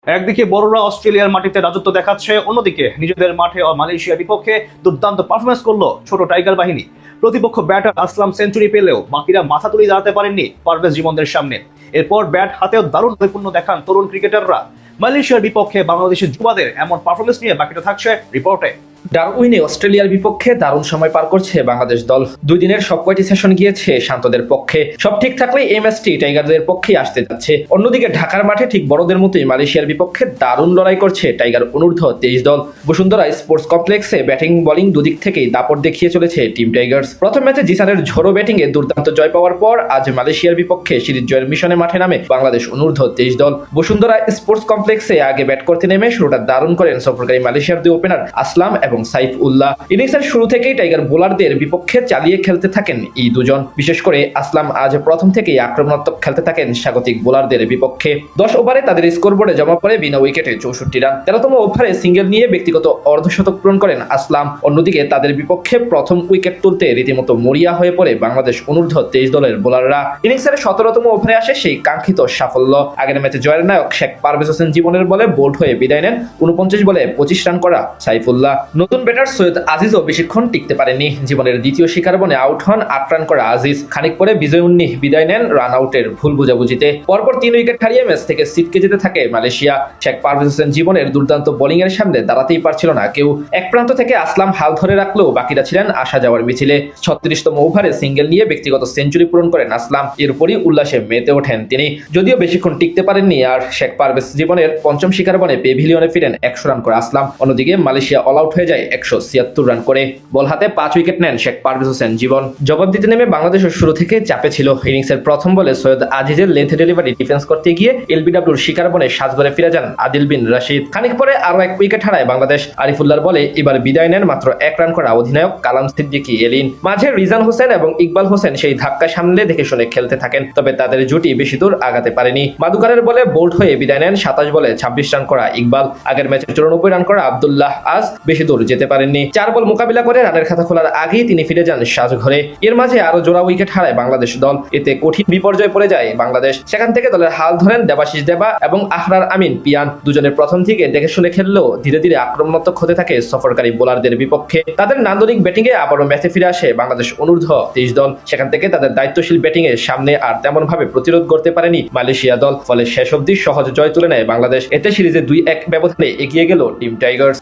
একদিকে বড়রা অস্ট্রেলিয়ার মাটিতে রাজত্ব দেখাচ্ছে, অন্যদিকে নিজেদের মাঠে মালয়েশিয়ার বিপক্ষে দুর্দান্ত পারফরমেন্স করলো ছোট টাইগার বাহিনী। প্রতিপক্ষ ব্যাটার আসলাম সেঞ্চুরি পেলেও বাকিরা মাথা তুলে দাঁড়াতে পারেননি পারভেজ জীবনদের সামনে। এরপর ব্যাট হাতেও দারুণ নৈপুণ্য দেখান তরুণ ক্রিকেটাররা। মালয়েশিয়ার বিপক্ষে বাংলাদেশের যুবাদের এমন পারফরমেন্স নিয়ে বাকিটা থাকছে রিপোর্টে। ডারউইনে অস্ট্রেলিয়ার বিপক্ষে দারুণ সময় পার করছে বাংলাদেশ দল। 2 দিনের সবকয়টি সেশন গিয়েছে শান্তদের পক্ষে। সব ঠিক থাকলে এই ম্যাচটি টাইগারদের পক্ষেই আসতে যাচ্ছে। অন্যদিকে ঢাকার মাঠে ঠিক বড়দের মতোই মালয়েশিয়ার বিপক্ষে দারুণ লড়াই করছে টাইগার অনূর্ধ্ব 23 দল। বসুন্ধরা স্পোর্টস কমপ্লেক্সে ব্যাটিং বোলিং দুদিক থেকেই দাপট দেখিয়ে চলেছে টিম টাইগার্স। প্রথম ম্যাচে জিসানের ঝোড়ো ব্যাটিংয়ে দুর্দান্ত জয় পাওয়ার পর আজ মালয়েশিয়ার বিপক্ষে সিরিজ জয়ের মিশনে মাঠে নামে বাংলাদেশ অনূর্ধ্ব 23 দল। বসুন্ধরা স্পোর্টস কমপ্লেক্সে আগে ব্যাট করতে নেমে শুরুটা দারুণ করেন সফরকারী মালয়েশিয়ার 2 ওপেনার আসলাম এবং সাইফ উল্লাহ। ইনিংসের শুরু থেকেই টাইগার বোলারদের বিপক্ষে চালিয়ে খেলতে থাকেন এই দুজন। বিশেষ করে আসলাম আজ প্রথম থেকেই আক্রমণাত্মক খেলতে থাকেন স্বাগতিক বোলারদের বিপক্ষে। 10 ওভারে তাদের স্কোরবোর্ডে জমা পড়ে বিনা উইকেটে 64 রান। 13তম ওভারে সিঙ্গেল নিয়ে ব্যক্তিগত অর্ধশতক পূরণ করেন আসলাম। অন্যদিকে তাদের বিপক্ষে প্রথম উইকেট তুলতে রীতিমতো মরিয়া হয়ে পড়ে বাংলাদেশ অনূর্ধ্ব 23 দলের বোলাররা। ইনিংসের 17তম ওভারে আসে সেই কাঙ্ক্ষিত সাফল্য। আগের ম্যাচে জয়ের নায়ক শেখ পারভেজ হোসেন জীবনের বলে বোল্ড হয়ে বিদায় নেন 49 বলে 25 রান করা সাইফুল্লাহ। নতুন ব্যাটার সৈয়দ আজিজও বেশিক্ষণ টিকতে পারেননি। জীবনের দ্বিতীয় শিকার বনে আউট হন 8 রান করা আজিজ। খানিক পরে বিজয় উন্নিহ বিদায় নেন রান আউটের ভুল বুঝাবুঝিতে। পরপর 3 উইকেট হারিয়ে ম্যাচ থেকে ছিটকে যেতে থাকে মালয়েশিয়া। শেখ পারভেজ হোসেন জীবনের দুর্দান্ত বোলিং এর সামনে দাঁড়াতেই পারছিল না কেউ। এক প্রান্ত থেকে আসলাম হাল ধরে রাখলেও বাকিরা ছিলেন আসা যাওয়ার মিছিলে। 36তম ওভারে সিঙ্গেল নিয়ে ব্যক্তিগত সেঞ্চুরি পূরণ করেন আসলাম। এরপরই উল্লাসে মেতে ওঠেন তিনি। যদিও বেশিক্ষণ টিকতে পারেননি আর শেখ পারভেজ জীবনের পঞ্চম শিকার বনে পেভিলিয়নে ফিরেন 100 রান করে আসলাম। অন্যদিকে মালয়েশিয়া অল আউট হয়ে যায় 176 রান করে। বল হাতে 5 উইকেট নেন শেখ পারভেজ হোসেন জীবন। জবাব দিতে নেমে বাংলাদেশের শুরু থেকে চাপে ছিল। ইনিংসের প্রথম বলে সৈয়দ আজিজের লেন্থ ডেলিভারি ডিফেন্স করতে গিয়ে এলবিডব্লিউর শিকার বনে সাজঘরে ফিরে যান আদিল বিন রাশিদ। খানিক পরে আরো 1 উইকেট হারায় বাংলাদেশ। আরিফুল্লাহর বলে এবার বিদায় নেন মাত্র 1 রান করা অধিনায়ক কালাম সিদ্দিকী এলিন। মাঝে রিজান হোসেন এবং ইকবাল হোসেন সেই ধাক্কা সামলে দেখে শুনে খেলতে থাকেন, তবে তাদের জুটি বেশি দূর আগাতে পারেনি। মাদুকারের বলে বোল্ড হয়ে বিদায় নেন 27 বলে 26 রান করা ইকবাল। আগের ম্যাচে 94 রান করা আব্দুল্লাহ আজ বেশি দূর যেতে পারেননি। 4 বল মোকাবিলা করে রানের খাতা খোলার আগেই তিনি ফিরে যান সাজঘরে। এর মাঝে আরো জোড়া উইকেট হারায় বাংলাদেশ দল। এতে কঠিন বিপর্যয়ে পড়ে যায় বাংলাদেশ। সেখান থেকে দলের হাল ধরেন দেবাশিস দেবা এবং আহরার আমিন পিয়ান। দুজনের প্রথম থেকে দেখে শুনে খেললেও ধীরে ধীরে আক্রমণাত্মক হতে থাকে সফরকারী বোলারদের বিপক্ষে। তাদের নান্দনিক ব্যাটিংয়ে আবারও ম্যাচে ফিরে আসে বাংলাদেশ অনূর্ধ্ব 23 দল। সেখান থেকে তাদের দায়িত্বশীল ব্যাটিং এর সামনে আর তেমন ভাবে প্রতিরোধ করতে পারেনি মালয়েশিয়া দল। ফলে শেষ অবধি সহজ জয় তুলে নেয় বাংলাদেশ। এতে সিরিজে 2-1 ব্যবধানে এগিয়ে গেল টিম টাইগার্স।